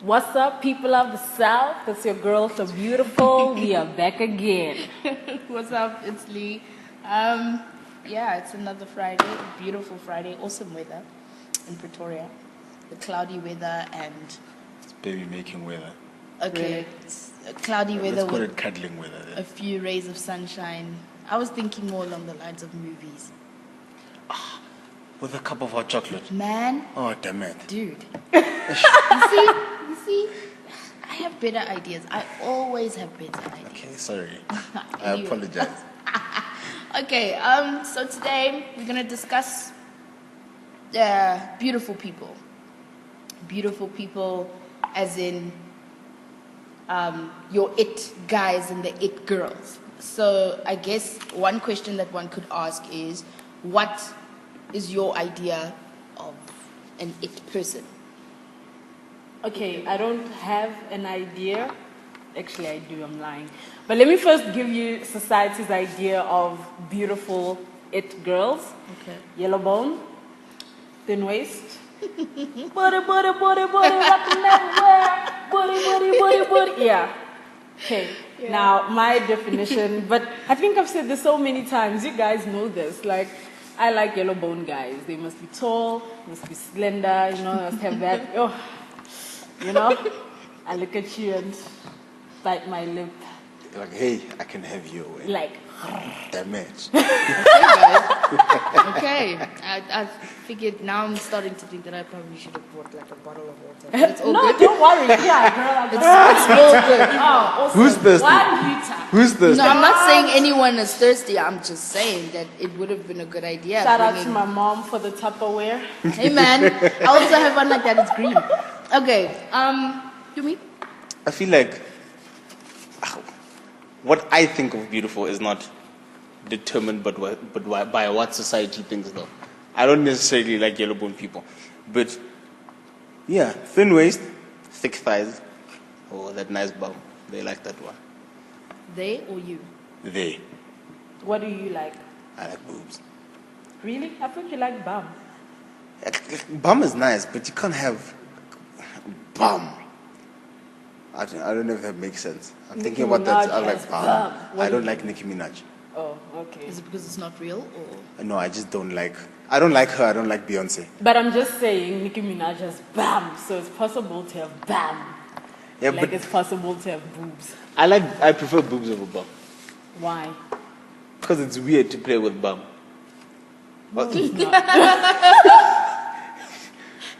What's up, people of the South? It's your girl, So Beautiful. We are back again. What's up? It's Lee. Yeah, it's another Friday, a beautiful Friday, awesome weather in Pretoria. The cloudy weather and It's baby making weather. okay, it's a cloudy weather Let's call with it cuddling weather a then. few rays of sunshine. I was thinking more along the lines of movies. With a cup of hot chocolate. Man, Oh, damn it. dude. You see, I have better ideas. I always have better ideas. Okay, sorry. I Anyway. apologize. Okay, so today we're gonna discuss beautiful people. Beautiful people, as in your it guys and the it girls. So I guess one question that one could ask is, what is your idea of an it person? Okay, I don't have an idea. Actually, I do, I'm lying. But let me first give you society's idea of beautiful it girls. Okay. Yellow bone, thin waist, booty, rockin' everywhere, booty. Yeah. Okay. Yeah. Now, my definition, but I think I've said this so many times. You guys know this. Like, I like yellow bone guys. They must be tall, must be slender, must have that. Oh, I look at you and bite my lip. Like, hey, I can have you away. Like, Damn it. Okay, I figured now I'm starting to think that I probably should have bought like a bottle of water. But it's all no, good. don't worry. Yeah, girl. It's all good. Oh, awesome. Who's thirsty? One liter. Who's this? No, I'm not saying anyone is thirsty. I'm just saying that it would have been a good idea. Shout out to bringing- my mom for the Tupperware. Hey man, I also have one like that. It's green. Okay. You mean? I feel like what I think of beautiful is not determined by what society thinks though. I don't necessarily like yellow bone people. But yeah, thin waist, thick thighs, or that nice bum. They like that one. They or you? They. What do you like? I like boobs. Really? I thought you like bum. Bum is nice, but you can't have bum. I don't know if that makes sense. I'm Nicki thinking about that. Minaj I has like bum. bum. What I do don't you like think? Nicki Minaj. Oh, okay. Is it because it's not real or? No, I just don't like. I don't like her. I don't like Beyonce. But I'm just saying, Nicki Minaj has bam, so it's possible to have bam. Yeah, Like but it's possible to have boobs. I prefer boobs over bum Why? because it's weird to play with bum.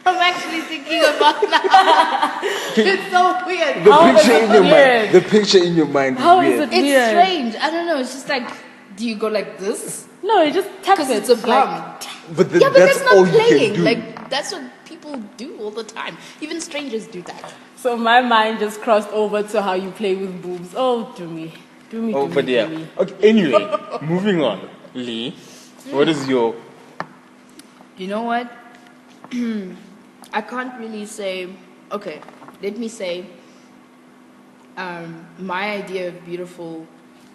I'm actually thinking about that. It's so weird. How is it weird? The picture in your mind is How is weird. it It's weird? strange. I don't know. It's just like, do you go like this? No, you just tap Because it. it's a bum. like- But, Yeah, but that's all not you can playing. do. Like that's what people do all the time. Even strangers do that. So my mind just crossed over to how you play with boobs. Oh, do me. Do me, oh, do but me, yeah. do me. Okay. Anyway, moving on. Lee, what is your? You know what? I can't really say. Okay, let me say. My idea of beautiful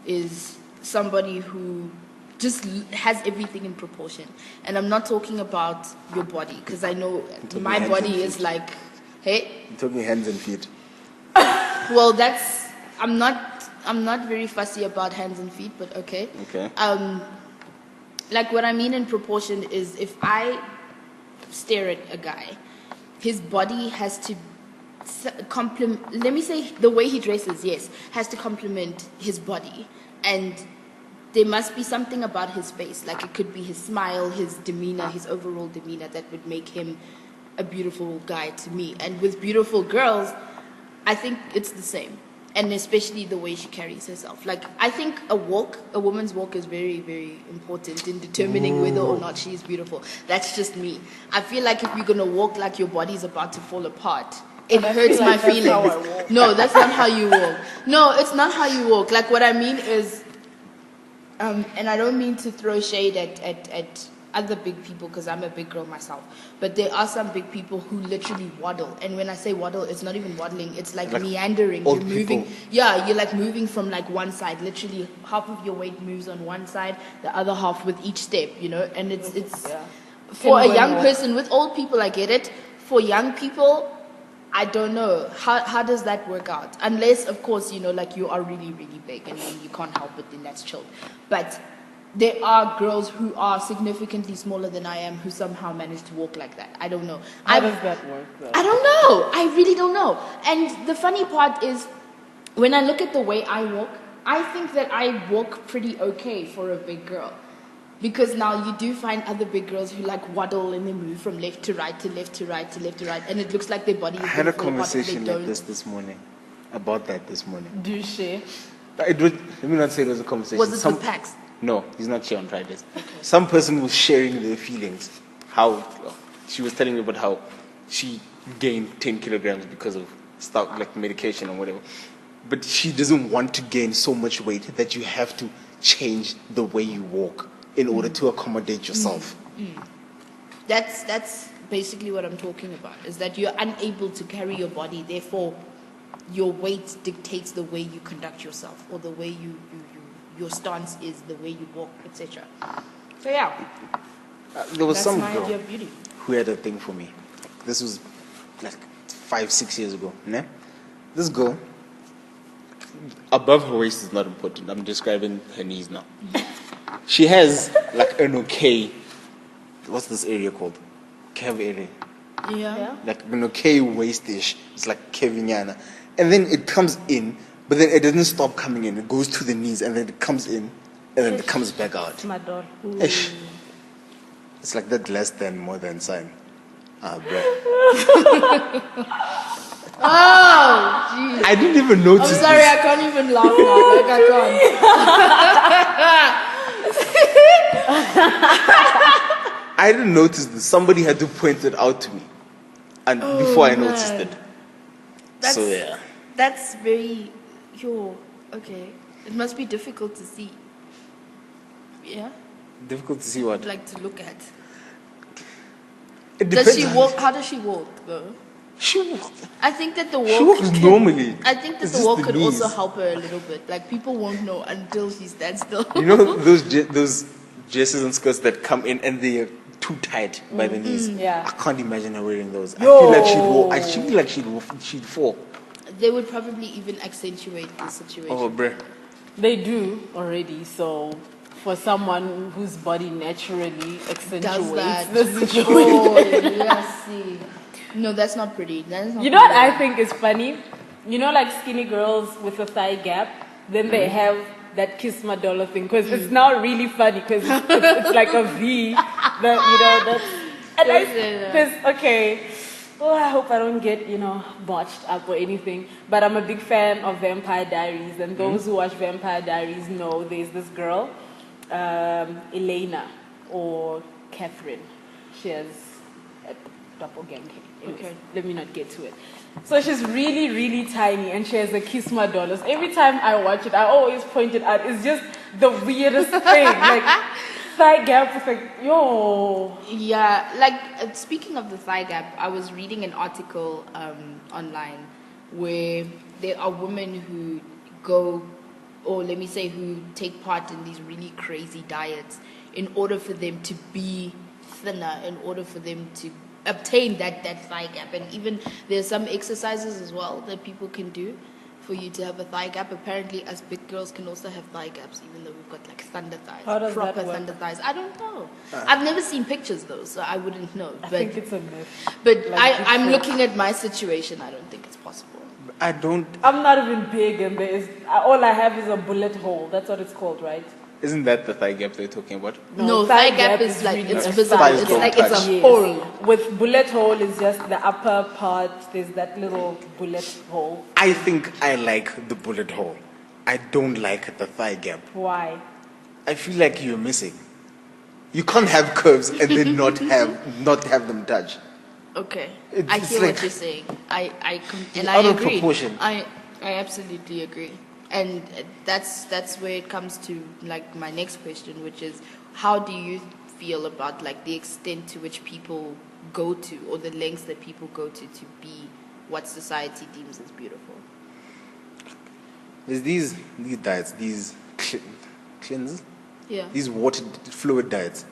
is somebody who just has everything in proportion, and I'm not talking about your body because I know talking my hands body and is feet. like, hey, I'm talking hands and feet. well, that's I'm not very fussy about hands and feet, but okay. Okay. Like what I mean in proportion is if I stare at a guy, his body has to complement. Let me say the way he dresses, yes, has to complement his body, and there must be something about his face. Like it could be his smile, his demeanor, his overall demeanor that would make him a beautiful guy to me. And with beautiful girls, I think it's the same. And especially the way she carries herself. Like, I think a woman's walk is very, very important in determining whether or not she is beautiful. That's just me. I feel like if you're going to walk like your body's about to fall apart, it I hurts feel my like that's feelings. how I walk. No, that's not how you walk. No, it's not how you walk. Like, what I mean is, and I don't mean to throw shade at other big people because I'm a big girl myself, but there are some big people who literally waddle, and when I say waddle, it's not even waddling, it's like meandering. old You're moving, people. yeah, you're like moving from like one side, literally half of your weight moves on one side, the other half with each step, and it's Yeah. for a Penguin young walk. person. With old people I get it. For young people, I don't know. How does that work out? Unless, of course, like you are really, really big and then you can't help it, then that's chill. But there are girls who are significantly smaller than I am who somehow manage to walk like that. I don't know. How does that work, though? I don't know. I really don't know. And the funny part is, when I look at the way I walk, I think that I walk pretty okay for a big girl. Because now you do find other big girls who like waddle and they move from left to right to left to right to left to right, and it looks like their body is I had a gonna fall apart, but they conversation like don't. this morning. About that this morning. Do you share? Let me not say it was a conversation. Was it with Pax? No, he's not here on Fridays. Some person was sharing their feelings. How she was telling me about how she gained 10 kilograms because of stuff like medication or whatever. But she doesn't want to gain so much weight that you have to change the way you walk in order to accommodate yourself. That's basically what I'm talking about. Is that you're unable to carry your body, therefore your weight dictates the way you conduct yourself, or the way your stance is, the way you walk, etc. So yeah, There was that's some my girl idea of beauty. who had a thing for me. This was like 5-6 years ago. Ne? This girl, Above her waist is not important. I'm describing her knees now. She has like an okay, what's this area called? Kev area. Yeah. Like an okay waist-ish. It's like Kevinyana. And then it comes in, but then it doesn't stop coming in. It goes to the knees and then it comes in and then it comes back out. My daughter. Ish. It's like that less than, more than sign. Ah, bro. Oh, jeez. I didn't even I'm notice sorry, this. I can't even laugh now. Like I can't. I didn't notice this. Somebody had to point it out to me. And before I noticed it. So yeah. That's very okay. It must be difficult to see. Yeah, Difficult to see what. like to look at. It Does depends she on- walk? How does she walk though? She walked. I think that the She walk. walks normally. I think that It's the just walk the could also knees. help her a little bit. Like people won't know until she stands still. You know those dresses and skirts that come in and they are too tight by the knees. Yeah. I can't imagine her wearing those. I Yo. feel like she'd walk. I feel like she'd fall. They would probably even accentuate the situation. Oh, bruh. They do already. So for someone whose body naturally accentuates that. the situation. Oh, let's see. No, that's not pretty. That is not You know what pretty. I think is funny? You know, like skinny girls with a thigh gap, then they have that kiss my dollar thing because it's now really funny because it's like a V. That that's and Don't say that. because okay. Oh, I hope I don't get botched up or anything. But I'm a big fan of Vampire Diaries, and those who watch Vampire Diaries know there's this girl, Elena or Catherine. She has a doppelganger. Anyways, Okay. let me not get to it. So she's really, really tiny, and she has a kiss my dollars. Every time I watch it, I always point it out. It's just the weirdest thing. Like thigh gap is like, yo. Yeah, like speaking of the thigh gap, I was reading an article online where there are women who go, or let me say, who take part in these really crazy diets in order for them to be thinner, in order for them to obtain that thigh gap. And even there's some exercises as well that people can do for you to have a thigh gap. Apparently, us big girls can also have thigh gaps, even though we've got like thunder thighs, How does that proper work? thunder thighs. I don't know. I've never seen pictures though, so I wouldn't know. I But think it's a myth. but like I'm before. looking at my situation. I don't think it's possible. I don't. I'm not even big, and all I have is a bullet hole. That's what it's called, right? Isn't that the thigh gap they're talking about? No, thigh gap is like really it's a visible. thighs It's don't like it's touch. a Yes. hole. With bullet hole is just the upper part. There's that little bullet hole. I think I like the bullet hole. I don't like the thigh gap. Why? I feel like you're missing. You can't have curves and then not have them touch. Okay, It's- I it's hear like- what you're saying. I and out I of agree. proportion. I absolutely agree. And that's where it comes to like my next question, which is how do you feel about like the extent to which people go to, or the lengths that people go to be what society deems as beautiful? There's these diets, these cleanses, Yeah. these water fluid diets.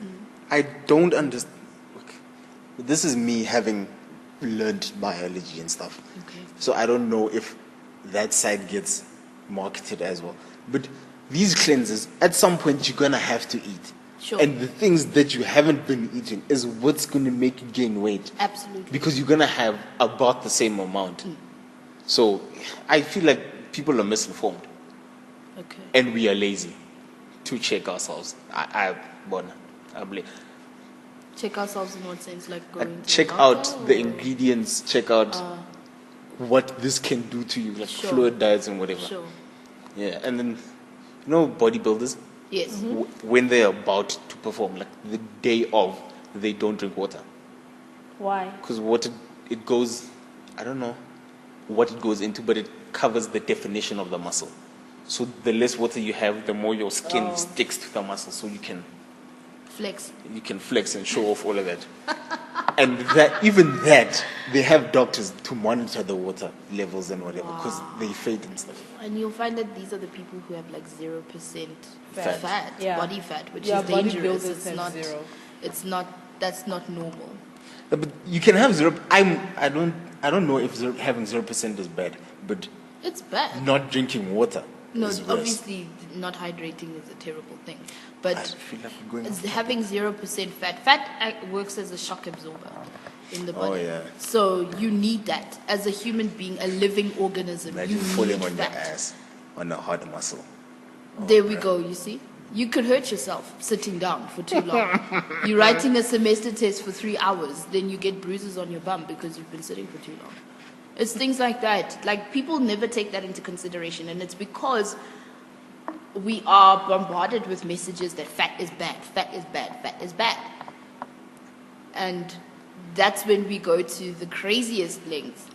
I don't understand. Okay. This is me having learned biology and stuff. Okay. So I don't know if that side gets marketed as well. But these cleanses, at some point, you're gonna have to eat. Sure. And the things that you haven't been eating is what's gonna make you gain weight. Absolutely. Because you're gonna have about the same amount. So I feel like people are misinformed Okay. and we are lazy to check ourselves. I believe. Check ourselves in what sense? Like going to Check the out doctor, the or- ingredients, check out what this can do to you, like Sure. fluid diets and whatever. Sure. Yeah, and then, bodybuilders, Yes. when they're about to perform, like the day of, they don't drink water. Why? Because water, it goes, I don't know what it goes into, but it covers the definition of the muscle. So the less water you have, the more your skin sticks to the muscle, so you can Flex. flex and show off all of that. And even that, they have doctors to monitor the water levels and whatever, because they fade and stuff. And you'll find that these are the people who have like 0% Fat. fat, Yeah. body fat, which Yeah, is dangerous. bodybuilders It's have not. zero. It's not. That's not normal. But you can have zero. I don't know if having 0% is bad, but It's bad. not drinking water No, is worse. obviously not hydrating is a terrible thing, but I feel like we're going. it's having 0% fat. Fat works as a shock absorber in the body. Oh, yeah. So you need that as a human being, a living organism. Imagine you falling need on fat. your ass on a hard muscle. There we go, you see? You could hurt yourself sitting down for too long. You're writing a semester test for 3 hours, then you get bruises on your bum because you've been sitting for too long. It's things like that. Like, people never take that into consideration, and it's because we are bombarded with messages that fat is bad, fat is bad, fat is bad. And that's when we go to the craziest lengths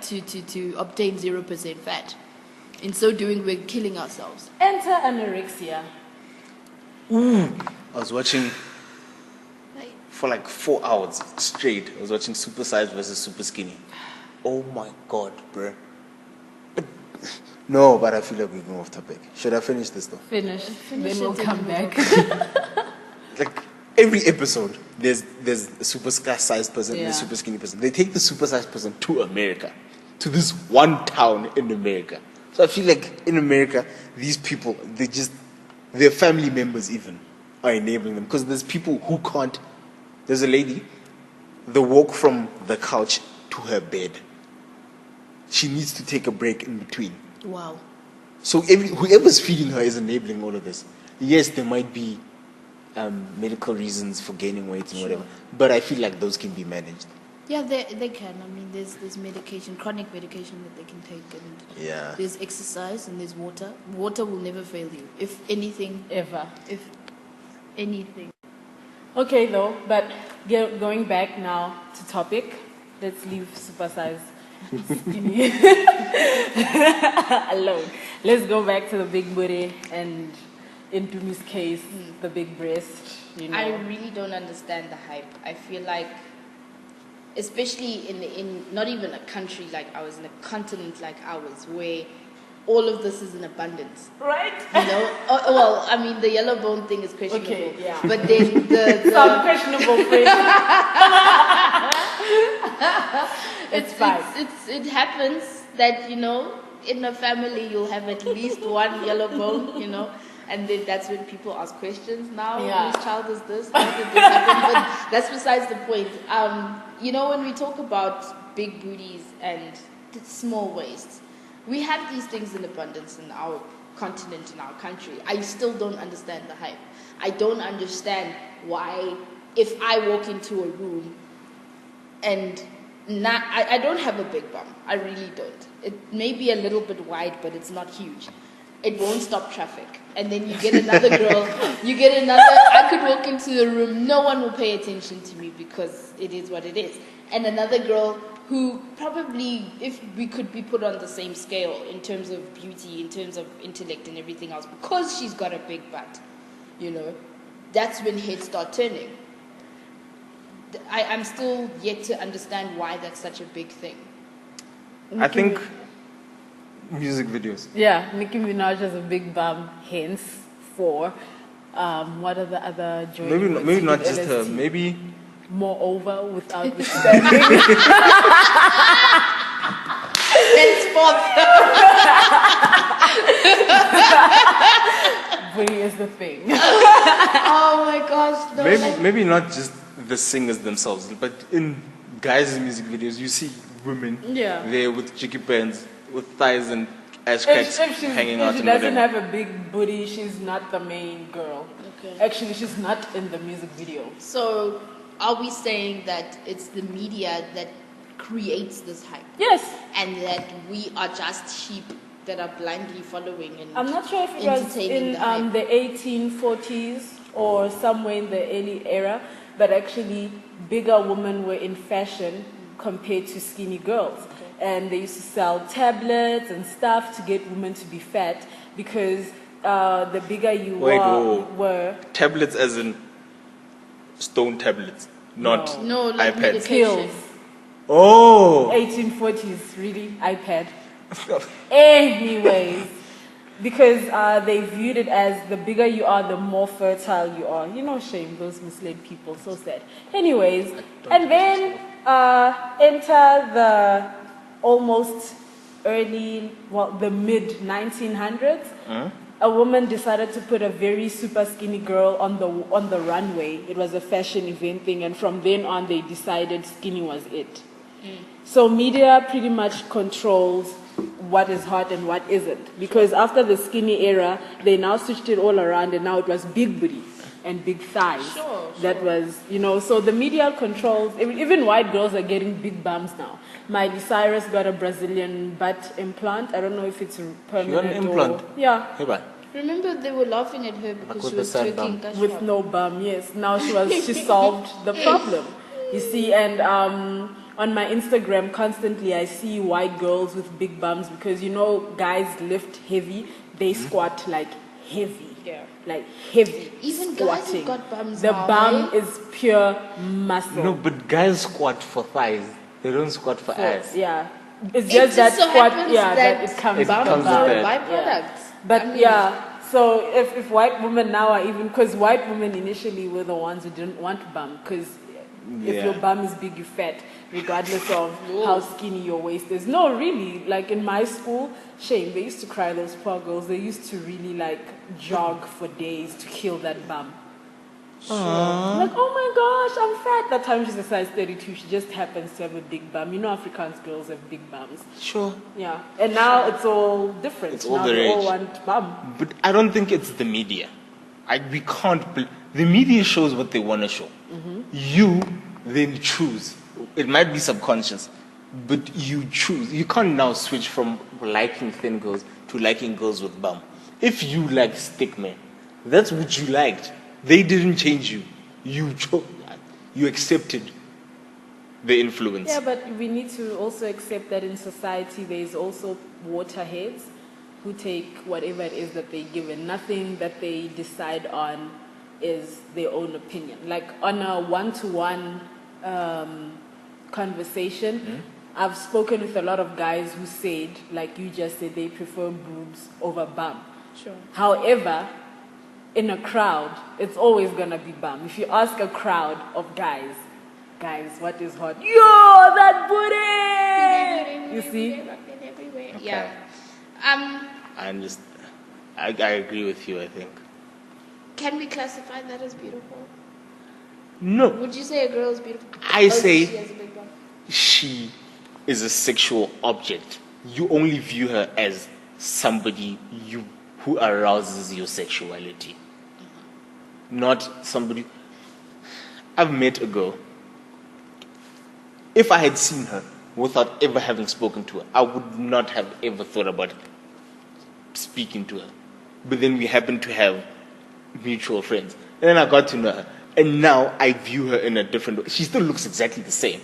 to obtain 0% fat. In so doing, we're killing ourselves. Enter anorexia. I was watching for like 4 hours straight. I was watching Super Size versus Super Skinny. Oh my god, bruh. No, but I feel like we're going off topic. Should I finish this though? Finish. Finish Then we'll it and come then back. Like every episode, there's a super sized person and Yeah. a super skinny person. They take the super sized person to America, to this one town in America. So I feel like in America, these people, their family members even are enabling them, because there's people who can't. There's a lady, the walk from the couch to her bed, she needs to take a break in between. Wow. So whoever's feeding her is enabling all of this. Yes, there might be medical reasons for gaining weight and whatever, but I feel like those can be managed. Yeah, they can. I mean, there's medication, chronic medication that they can take, and Yeah. there's exercise and there's water. Water will never fail you. If anything, Ever. if anything. Okay, though, but going back now to topic, let's leave super size skinny alone. Let's go back to the big booty and, in Dumi's case, the big breast. You know. I really don't understand the hype. I feel like, especially in not even a country like ours, in a continent like ours, where all of this is in abundance. Right? You know? Well, I mean, the yellow bone thing is questionable. Okay, yeah. But then the Some questionable phrase. it happens that, you know, in a family you'll have at least one yellow bone, you know, and then that's when people ask questions now. Yeah. Whose child is this? How did this happen? But that's besides the point. You know, when we talk about big booties and small waists, we have these things in abundance in our continent, in our country. I still don't understand the hype. I don't understand why, if I walk into a room and I don't have a big bum. I really don't. It may be a little bit wide, but it's not huge. It won't stop traffic. And then you get another girl, I could walk into the room, no one will pay attention to me because it is what it is. And another girl who probably, if we could be put on the same scale in terms of beauty, in terms of intellect and everything else, because she's got a big butt, you know, that's when heads start turning. I'm still yet to understand why that's such a big thing. I think music videos. Yeah, Nicki Minaj has a big bum, hence for what are the other joints? Maybe not just her. Maybe moreover without withstanding. Henceforth. Booty is the thing. Oh my gosh. No, Maybe not just the singers themselves, but in guys' music videos, you see women Yeah. there with cheeky pants, with thighs and ass cracks hanging out if she and doesn't whatever. have a big booty, she's not the main girl. Okay. Actually, she's not in the music video. So, are we saying that it's the media that creates this hype, Yes. and that we are just sheep that are blindly following? And I'm not sure if it was entertaining in the hype? the 1840s or somewhere in the early era, but actually bigger women were in fashion compared to skinny girls. And they used to sell tablets and stuff to get women to be fat because the bigger you were, Tablets as in stone tablets, not No, like iPads. medication. pills. Oh! 1840s, really? iPad. Anyways, because they viewed it as the bigger you are, the more fertile you are. You know, shame, those misled people, so sad. Anyways, and then enter the almost the mid 1900s. A woman decided to put a very super skinny girl on the runway. It was a fashion event thing, and from then on, they decided skinny was it. So media pretty much controls what is hot and what isn't. Because after the skinny era, they now switched it all around, and now it was big booty and big thighs. That was, so the media controls, even white girls are getting big bums now. Miley Cyrus got a Brazilian butt implant. I don't know if it's permanent. She got an implant? Yeah. Hey, bye. Remember, they were laughing at her because with she the was sad twerking bum. With no bum, yes. Now she solved the problem. You see, and on my Instagram constantly I see white girls with big bums because guys lift heavy, they squat like heavy. Yeah. Like heavy. Even guys have squatting. got bums The now, bum eh? is pure muscle. No, but guys squat for thighs. They don't squat for ass. Yeah. It's It just that just so squat, happens that that it comes It from comes with bum. that. byproducts. But I mean, so if white women now are even, because white women initially were the ones who didn't want bum, because if your Yeah. bum is big, you're fat, regardless of how skinny your waist is. No, really, like in my school, shame, they used to cry, those poor girls. They used to really jog for days to kill that bum. Like, oh my gosh, I'm fat. That time she's a size 32. She just happens to have a big bum. Afrikaans girls have big bums. Sure. Yeah. And now it's all different. It's all now the they all rage. want bum. But I don't think it's the media. We can't. The media shows what they want to show. You then choose. It might be subconscious, but you choose. You can't now switch from liking thin girls to liking girls with bum. If you like stick men, that's what you liked. They didn't change you. You chose. You accepted the influence. Yeah, but we need to also accept that in society there's also waterheads who take whatever it is that they give, and nothing that they decide on is their own opinion. Like on a one-to-one conversation, I've spoken with a lot of guys who said, like you just said, they prefer boobs over bum. Sure. However, in a crowd, it's always gonna be bum. If you ask a crowd of guys, what is hot? Yo, that booty! You see? Yeah. I agree with you, I think. Can we classify that as beautiful? No. Would you say a girl is beautiful? I because say- she has a big bum? She is a sexual object. You only view her as somebody who arouses your sexuality. Not somebody. I've met a girl. If I had seen her without ever having spoken to her, I would not have ever thought about speaking to her. But then we happened to have mutual friends. And then I got to know her. And now I view her in a different way. She still looks exactly the same.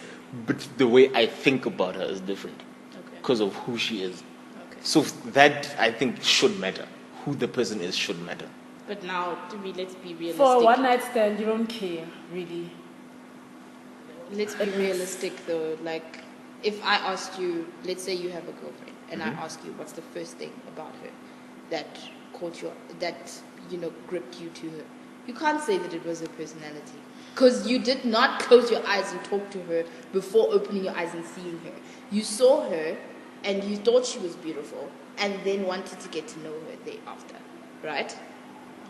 But the way I think about her is different. Okay. Because of who she is. Okay. So that, I think, should matter. Who the person is should matter. But now, let's be realistic. For a one-night stand, you don't care, really. Let's be realistic though. Like, if I asked you, let's say you have a girlfriend, and I ask you, what's the first thing about her that caught you, that gripped you to her? You can't say that it was her personality. Because you did not close your eyes and talk to her before opening your eyes and seeing her. You saw her and you thought she was beautiful and then wanted to get to know her thereafter. Right?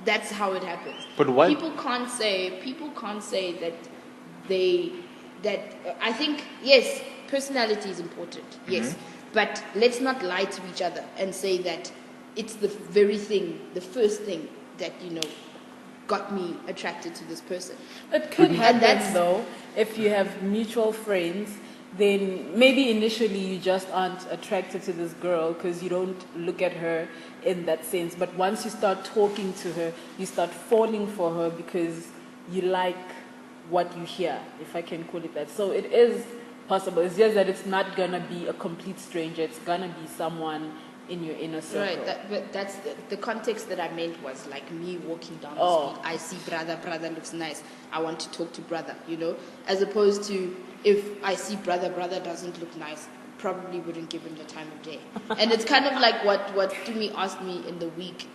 That's how it happens. But why- People can't say that I think, yes, personality is important. Yes. But let's not lie to each other and say that it's the very thing, the first thing that, got me attracted to this person. It could And happen that's- though, if you have mutual friends, then maybe initially you just aren't attracted to this girl because you don't look at her in that sense. But once you start talking to her, you start falling for her because you like what you hear, if I can call it that. So it is possible. It's just that it's not going to be a complete stranger. It's going to be someone in your inner circle. Right, but that's the context that I meant was like me walking down the Oh. street. I see brother looks nice. I want to talk to brother, as opposed to if I see brother doesn't look nice, probably wouldn't give him the time of day. And it's kind of like what Tumi asked me in the week.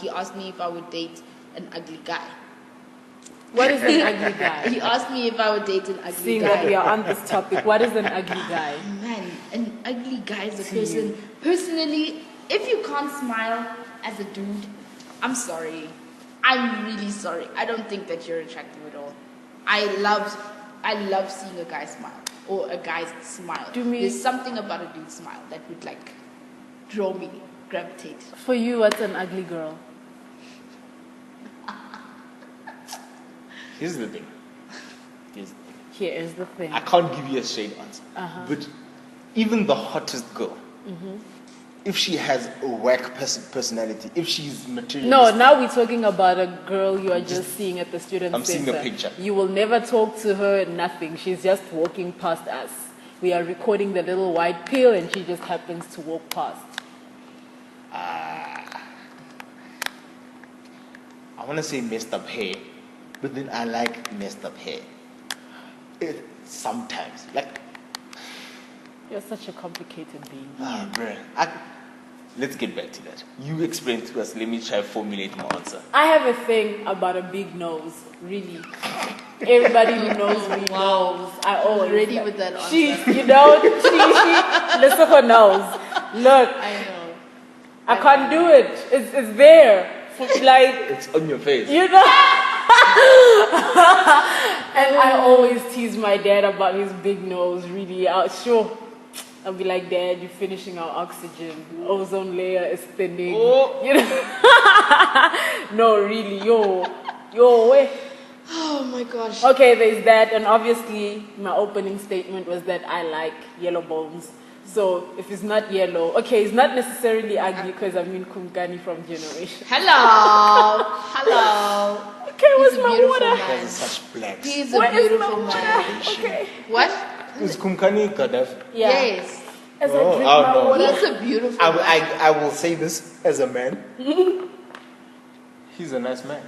He asked me if I would date an ugly guy. What is an ugly guy? He asked me if I would date an ugly Seeing guy. that we are on this topic, what is an ugly guy? Man, an ugly guy is a person. Personally, if you can't smile as a dude, I'm sorry. I'm really sorry. I don't think that you're attractive at all. I love seeing a guy smile or a guy's smile. There's something about a dude's smile that would draw me, gravitate. For you, what's an ugly girl? Here's the thing. Here is the thing. I can't give you a straight answer. But even the hottest girl, if she has a whack personality, if she's materialistic, No, now we're talking about a girl you are just seeing at the student I'm center. seeing a picture. You will never talk to her, nothing. She's just walking past us. We are recording the little white pill and she just happens to walk past. I want to say messed up hair, but then I like messed up hair. Sometimes, You're such a complicated being. bruh. Let's get back to that. You explain to us. Let me try to formulate my answer. I have a thing about a big nose, really. Everybody who knows me knows. I always Ready with that answer. she listen for nose. Look, I know. I can't do it. It's there. Like, It's on your face. you know. And I always tease my dad about his big nose, really. I'll be like, Dad, you're finishing our oxygen. Ozone layer is thinning. Oh. You know? No, really, yo, wait. Oh my gosh. Okay, there's that, and obviously my opening statement was that I like yellow bones. So if it's not yellow, okay, it's not necessarily ugly because I mean Kumkani from Generation. Hello. Okay, He's where's a my beautiful water? man. There's such blacks. He's a Where is my beautiful water? man. Okay. What? Is Kumkani Gaddafi? Yeah. Yes. As I Oh, drink oh, my no. water. He's a beautiful man. I will say this as a man. He's a nice man.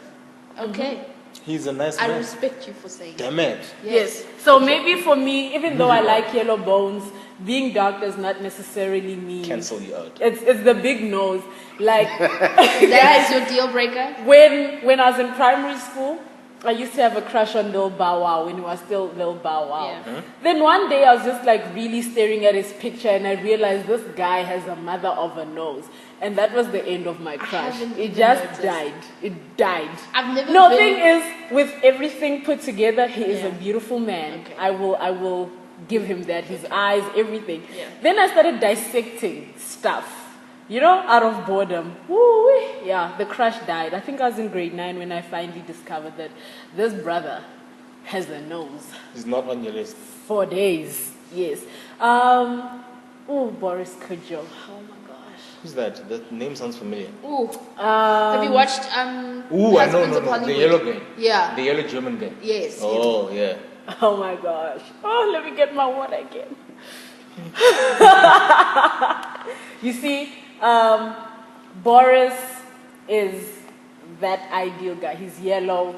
Okay. He's a nice I man. respect you for saying that. Damn it. Yes. So maybe for me, even though I like yellow bones, being dark does not necessarily mean Cancel you out. It's the big nose. Like That is your deal breaker? when I was in primary school, I used to have a crush on Lil Bow Wow when he was still Lil Bow Wow. Yeah. Then one day I was just like really staring at his picture and I realized this guy has a mother of a nose. And that was the end of my crush. haven't It even just noticed. died. It died. I've never No, been- thing is, with everything put together, he is Yeah. a beautiful man. Okay. I will give him that. His eyes, everything. Yeah. Then I started dissecting stuff. Out of boredom. Woo, yeah, the crush died. I think I was in grade 9 when I finally discovered that this brother has a nose. He's not on your list. 4 days, yes. Boris Kodjoe. Oh my gosh. Who's that? That name sounds familiar. Ooh. Have you watched Ooh, I know, Husbands of the Hollywood? yellow guy. Yeah. The yellow German guy. Yes. Oh, yeah. Oh my gosh. Oh, let me get my water again. You see, Boris is that ideal guy. He's yellow,